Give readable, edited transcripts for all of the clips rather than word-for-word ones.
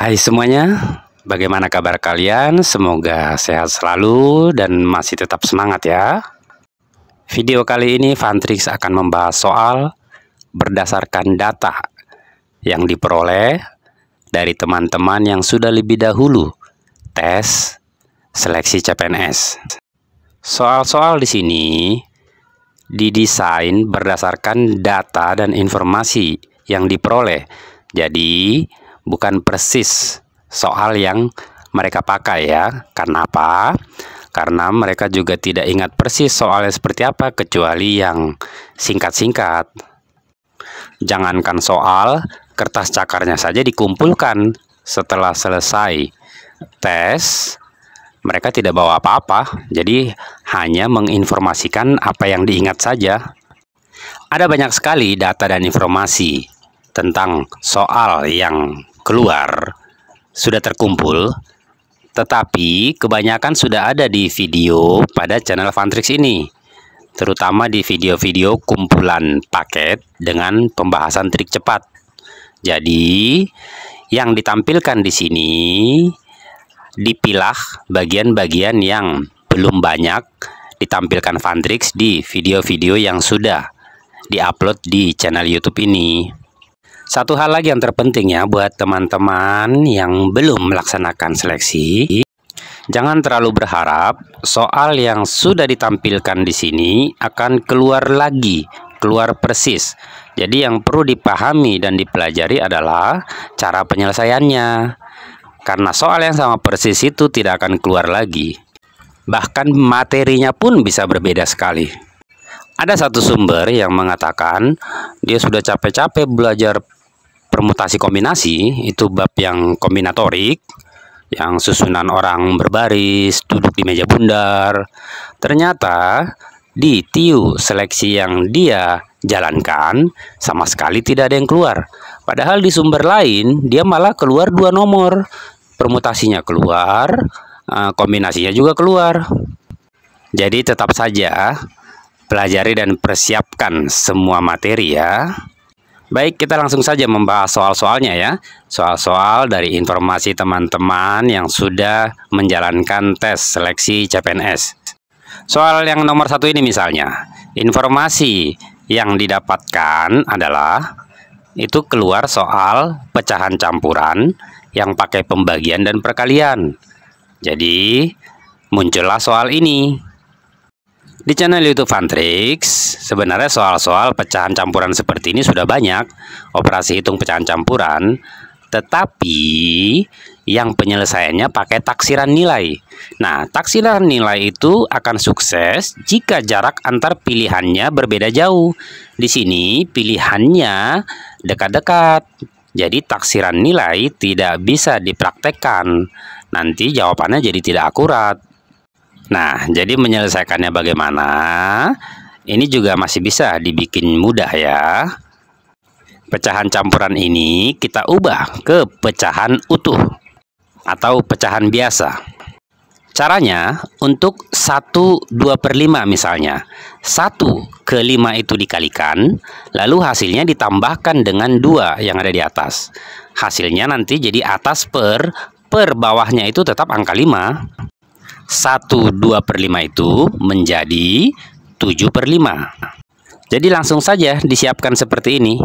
Hai semuanya, bagaimana kabar kalian? Semoga sehat selalu dan masih tetap semangat ya. Video kali ini Fantrix akan membahas soal berdasarkan data yang diperoleh dari teman-teman yang sudah lebih dahulu tes seleksi CPNS. Soal-soal di sini didesain berdasarkan data dan informasi yang diperoleh. Jadi bukan persis soal yang mereka pakai ya. Karena apa? Karena mereka juga tidak ingat persis soalnya seperti apa, kecuali yang singkat-singkat. Jangankan soal, kertas cakarnya saja dikumpulkan setelah selesai tes. Mereka tidak bawa apa-apa, jadi hanya menginformasikan apa yang diingat saja. Ada banyak sekali data dan informasi tentang soal yang keluar sudah terkumpul, tetapi kebanyakan sudah ada di video pada channel Fantrix ini, terutama di video-video kumpulan paket dengan pembahasan trik cepat. Jadi, yang ditampilkan di sini dipilah bagian-bagian yang belum banyak ditampilkan Fantrix di video-video yang sudah diupload di channel YouTube ini. Satu hal lagi yang terpenting ya buat teman-teman yang belum melaksanakan seleksi, jangan terlalu berharap soal yang sudah ditampilkan di sini akan keluar lagi, keluar persis. Jadi yang perlu dipahami dan dipelajari adalah cara penyelesaiannya. Karena soal yang sama persis itu tidak akan keluar lagi. Bahkan materinya pun bisa berbeda sekali. Ada satu sumber yang mengatakan dia sudah capek-capek belajar permutasi kombinasi, itu bab yang kombinatorik, yang susunan orang berbaris, duduk di meja bundar. Ternyata di TIU seleksi yang dia jalankan sama sekali tidak ada yang keluar. Padahal di sumber lain dia malah keluar 2 nomor. Permutasinya keluar, kombinasinya juga keluar. Jadi tetap saja pelajari dan persiapkan semua materi ya. Baik, kita langsung saja membahas soal-soalnya ya. Soal-soal dari informasi teman-teman yang sudah menjalankan tes seleksi CPNS. Soal yang nomor 1 ini misalnya, informasi yang didapatkan adalah itu keluar soal pecahan campuran yang pakai pembagian dan perkalian. Jadi muncullah soal ini. Di channel YouTube Fantrix sebenarnya soal-soal pecahan campuran seperti ini sudah banyak, operasi hitung pecahan campuran, tetapi yang penyelesaiannya pakai taksiran nilai. Nah, taksiran nilai itu akan sukses jika jarak antar pilihannya berbeda jauh. Di sini pilihannya dekat-dekat. Jadi taksiran nilai tidak bisa dipraktekkan. Nanti jawabannya jadi tidak akurat. Nah, jadi menyelesaikannya bagaimana? Ini juga masih bisa dibikin mudah ya. Pecahan campuran ini kita ubah ke pecahan utuh atau pecahan biasa. Caranya untuk 1/2/5 misalnya. 1/5 itu dikalikan, lalu hasilnya ditambahkan dengan 2 yang ada di atas. Hasilnya nanti jadi atas per bawahnya itu tetap angka 5. 1/2/5 itu menjadi 7/5. Jadi langsung saja disiapkan seperti ini.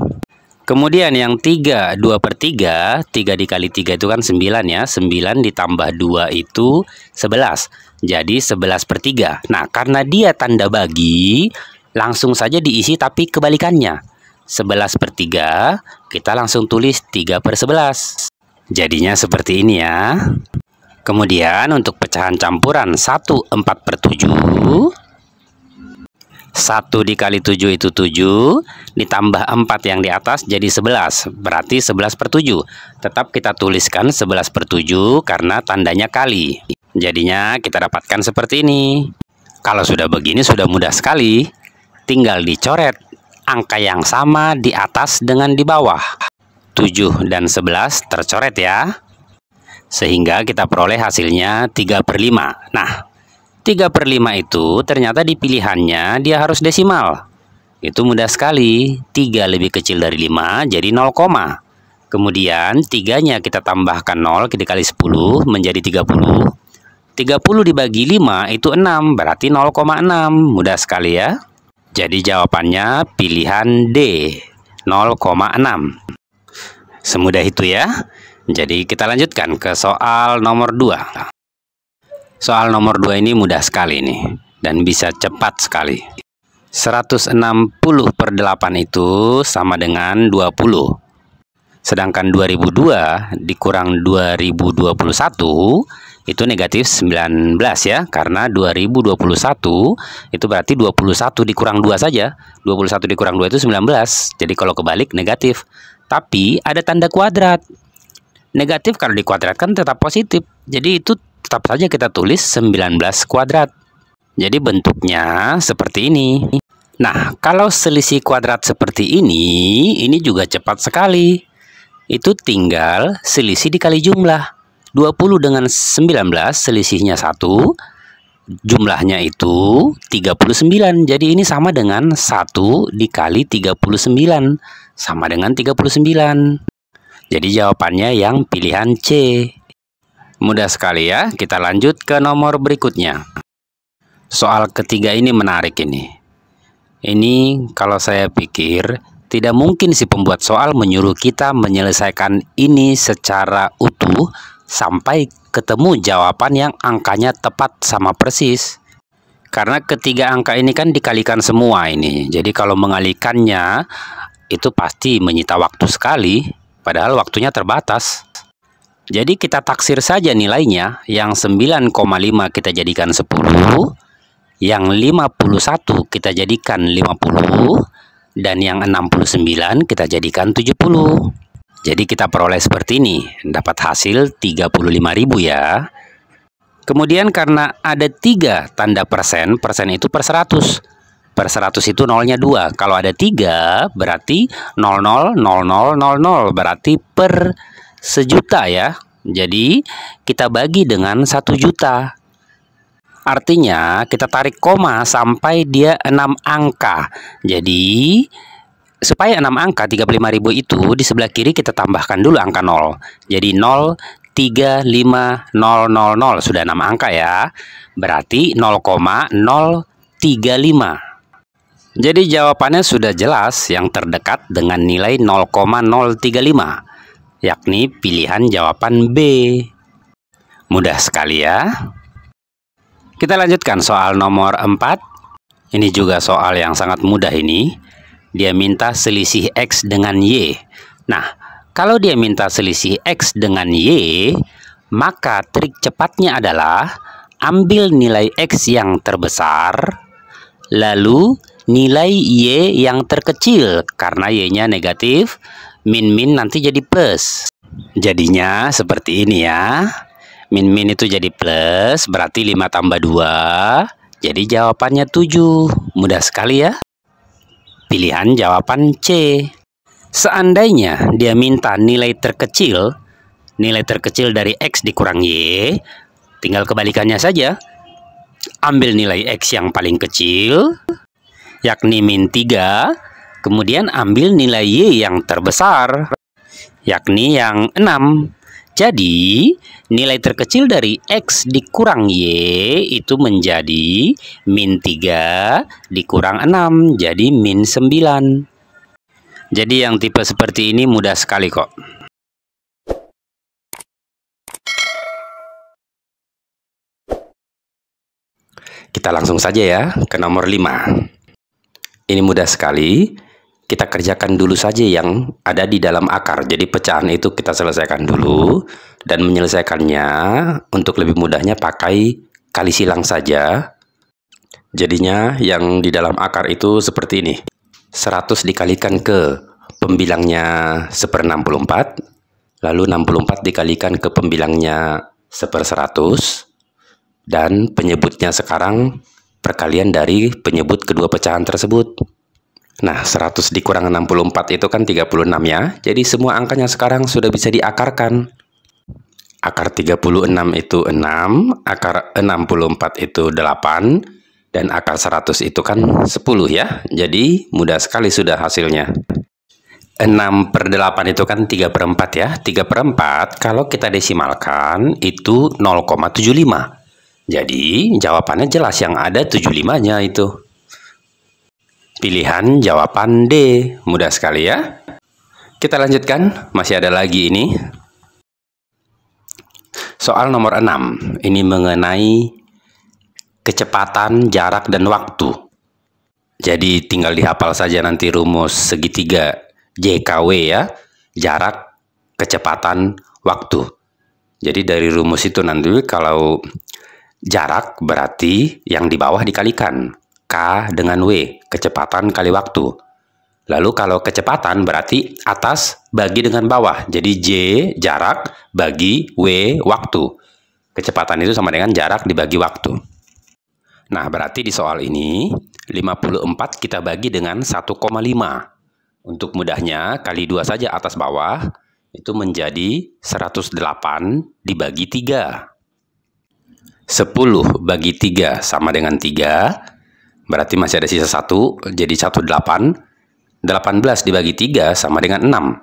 Kemudian yang 3/2/3, 3 dikali 3 itu kan 9 ya. 9 ditambah 2 itu 11. Jadi 11/3. Nah, karena dia tanda bagi, langsung saja diisi tapi kebalikannya. 11/3, kita langsung tulis 3/11. Jadinya seperti ini ya. Kemudian untuk pecahan campuran 1/4/7. 1 dikali 7 itu 7, ditambah 4 yang di atas jadi 11, berarti 11/7. Tetap kita tuliskan 11/7 karena tandanya kali. Jadinya kita dapatkan seperti ini. Kalau sudah begini sudah mudah sekali. Tinggal dicoret angka yang sama di atas dengan di bawah. 7 dan 11 tercoret ya. Sehingga kita peroleh hasilnya 3/5. Nah, 3/5 itu ternyata di pilihannya dia harus desimal. Itu mudah sekali. 3 lebih kecil dari 5 jadi 0, Kemudian 3-nya kita tambahkan 0 dikali 10 menjadi 30. 30 dibagi 5 itu 6, berarti 0,6. Mudah sekali ya. Jadi jawabannya pilihan D, 0,6. Semudah itu ya. Jadi kita lanjutkan ke soal nomor 2. Soal nomor 2 ini mudah sekali nih, dan bisa cepat sekali. 160 per 8 itu sama dengan 20. Sedangkan 2002 dikurang 2021 itu negatif 19 ya. Karena 2021 itu berarti 21 dikurang 2 saja. 21 dikurang 2 itu 19. Jadi kalau kebalik negatif. Tapi ada tanda kuadrat. Negatif kalau dikuadratkan tetap positif. Jadi itu tetap saja kita tulis 19 kuadrat. Jadi bentuknya seperti ini. Nah, kalau selisih kuadrat seperti ini juga cepat sekali. Itu tinggal selisih dikali jumlah. 20 dengan 19 selisihnya 1. Jumlahnya itu 39. Jadi ini sama dengan 1 dikali 39. Sama dengan 39. Jadi jawabannya yang pilihan C. Mudah sekali ya. Kita lanjut ke nomor berikutnya. Soal ketiga ini menarik ini. Ini kalau saya pikir tidak mungkin si pembuat soal menyuruh kita menyelesaikan ini secara utuh sampai ketemu jawaban yang angkanya tepat sama persis. Karena ketiga angka ini kan dikalikan semua ini. Jadi kalau mengalikannya itu pasti menyita waktu sekali, padahal waktunya terbatas. Jadi kita taksir saja nilainya. Yang 9,5 kita jadikan 10, yang 51 kita jadikan 50, dan yang 69 kita jadikan 70. Jadi kita peroleh seperti ini. Dapat hasil 35.000 ya. Kemudian karena ada 3 tanda persen, persen itu per 100. Per 100 itu nolnya 2. Kalau ada 3 berarti 000000 berarti per sejuta ya. Jadi kita bagi dengan 1 juta. Artinya kita tarik koma sampai dia 6 angka. Jadi supaya 6 angka 35.000 itu di sebelah kiri kita tambahkan dulu angka 0. Jadi 0,35000 sudah 6 angka ya. Berarti 0,035. Jadi jawabannya sudah jelas, yang terdekat dengan nilai 0,035, yakni pilihan jawaban B. Mudah sekali ya. Kita lanjutkan soal nomor 4. Ini juga soal yang sangat mudah ini. Dia minta selisih X dengan Y. Nah, kalau dia minta selisih X dengan Y, maka trik cepatnya adalah ambil nilai X yang terbesar, lalu nilai Y yang terkecil. Karena Y-nya negatif, min-min nanti jadi plus. Jadinya seperti ini ya. Min-min itu jadi plus, berarti 5 tambah 2. Jadi jawabannya 7. Mudah sekali ya. Pilihan jawaban C. Seandainya dia minta nilai terkecil dari X dikurang Y, tinggal kebalikannya saja. Ambil nilai X yang paling kecil, yakni min 3. Kemudian ambil nilai Y yang terbesar, yakni yang 6. Jadi, nilai terkecil dari X dikurang Y itu menjadi min 3 dikurang 6, jadi min 9. Jadi yang tipe seperti ini mudah sekali kok. Kita langsung saja ya ke nomor 5. Ini mudah sekali. Kita kerjakan dulu saja yang ada di dalam akar. Jadi pecahan itu kita selesaikan dulu. Dan menyelesaikannya untuk lebih mudahnya pakai kali silang saja. Jadinya yang di dalam akar itu seperti ini. 100 dikalikan ke pembilangnya 1/64. Lalu 64 dikalikan ke pembilangnya 1/100. Dan penyebutnya sekarang perkalian dari penyebut kedua pecahan tersebut. Nah, 100 dikurang 64 itu kan 36 ya. Jadi semua angkanya sekarang sudah bisa diakarkan. Akar 36 itu 6, akar 64 itu 8, dan akar 100 itu kan 10 ya. Jadi mudah sekali sudah hasilnya. 6/8 itu kan 3/4 ya. 3/4 kalau kita desimalkan itu 0,75. Jadi jawabannya jelas yang ada 75-nya itu. Pilihan jawaban D. Mudah sekali ya. Kita lanjutkan, masih ada lagi ini. Soal nomor 6. Ini mengenai kecepatan, jarak, dan waktu. Jadi tinggal dihafal saja nanti rumus segitiga JKW ya. Jarak, kecepatan, waktu. Jadi dari rumus itu nanti kalau jarak berarti yang di bawah dikalikan. K dengan W, kecepatan kali waktu. Lalu kalau kecepatan berarti atas bagi dengan bawah. Jadi J, jarak, bagi W, waktu. Kecepatan itu sama dengan jarak dibagi waktu. Nah, berarti di soal ini, 54 kita bagi dengan 1,5. Untuk mudahnya, kali 2 saja atas bawah, itu menjadi 108 dibagi 3. 10 bagi 3 sama dengan 3. Berarti masih ada sisa 1, jadi 18. 18 dibagi 3 sama dengan 6.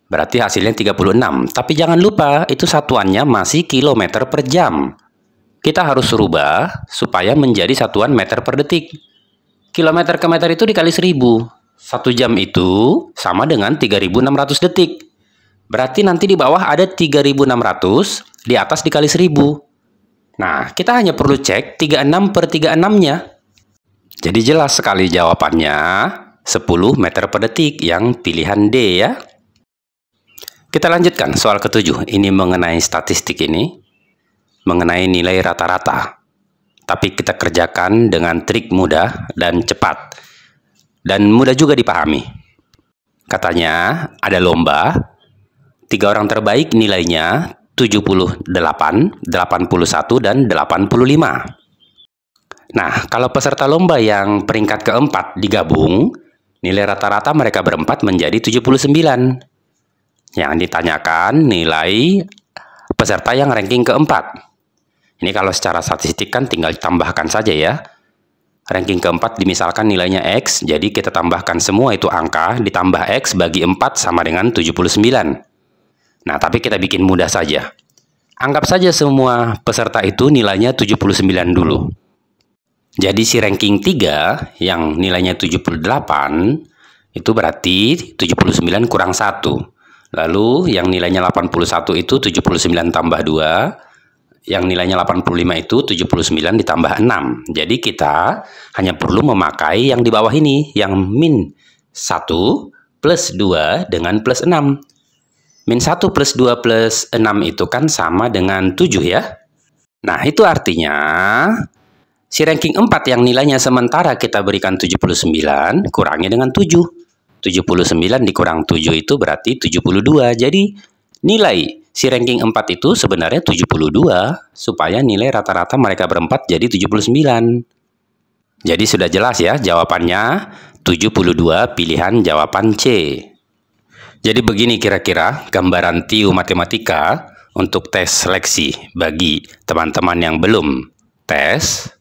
Berarti hasilnya 36. Tapi jangan lupa, itu satuannya masih kilometer per jam. Kita harus rubah supaya menjadi satuan meter per detik. Kilometer ke meter itu dikali 1000. 1 jam itu sama dengan 3600 detik. Berarti nanti di bawah ada 3600, di atas dikali 1000. Nah, kita hanya perlu cek 36/36-nya. Jadi jelas sekali jawabannya 10 meter per detik yang pilihan D ya. Kita lanjutkan soal ke-7. Ini mengenai statistik ini. Mengenai nilai rata-rata. Tapi kita kerjakan dengan trik mudah dan cepat. Dan mudah juga dipahami. Katanya ada lomba. 3 orang terbaik nilainya 78, 81, dan 85. Nah, kalau peserta lomba yang peringkat keempat digabung, nilai rata-rata mereka berempat menjadi 79. Yang ditanyakan nilai peserta yang ranking keempat. Ini kalau secara statistik kan tinggal ditambahkan saja ya. Ranking keempat dimisalkan nilainya X, jadi kita tambahkan semua itu angka, ditambah X bagi 4 sama dengan 79. Nah, tapi kita bikin mudah saja. Anggap saja semua peserta itu nilainya 79 dulu. Jadi si ranking 3 yang nilainya 78 itu berarti 79 kurang 1. Lalu yang nilainya 81 itu 79 tambah 2. Yang nilainya 85 itu 79 ditambah 6. Jadi kita hanya perlu memakai yang di bawah ini, yang min 1 plus 2 dengan plus 6. Min 1 plus 2 plus 6 itu kan sama dengan 7 ya. Nah, itu artinya si ranking 4 yang nilainya sementara kita berikan 79, kurangi dengan 7. 79 dikurang 7 itu berarti 72. Jadi nilai si ranking 4 itu sebenarnya 72, supaya nilai rata-rata mereka berempat jadi 79. Jadi sudah jelas ya jawabannya 72, pilihan jawaban C. Jadi begini kira-kira gambaran TIU Matematika untuk tes seleksi bagi teman-teman yang belum tes.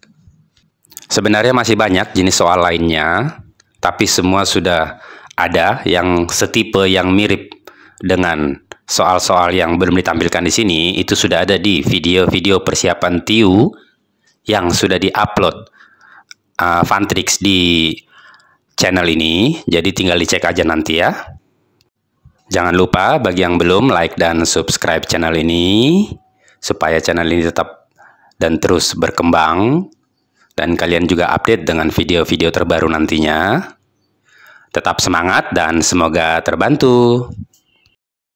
Sebenarnya masih banyak jenis soal lainnya, tapi semua sudah ada yang setipe yang mirip dengan soal-soal yang belum ditampilkan di sini. Itu sudah ada di video-video persiapan TIU yang sudah diupload Fantrix di channel ini. Jadi tinggal dicek aja nanti ya. Jangan lupa bagi yang belum like dan subscribe channel ini supaya channel ini tetap dan terus berkembang. Dan kalian juga update dengan video-video terbaru nantinya. Tetap semangat dan semoga terbantu.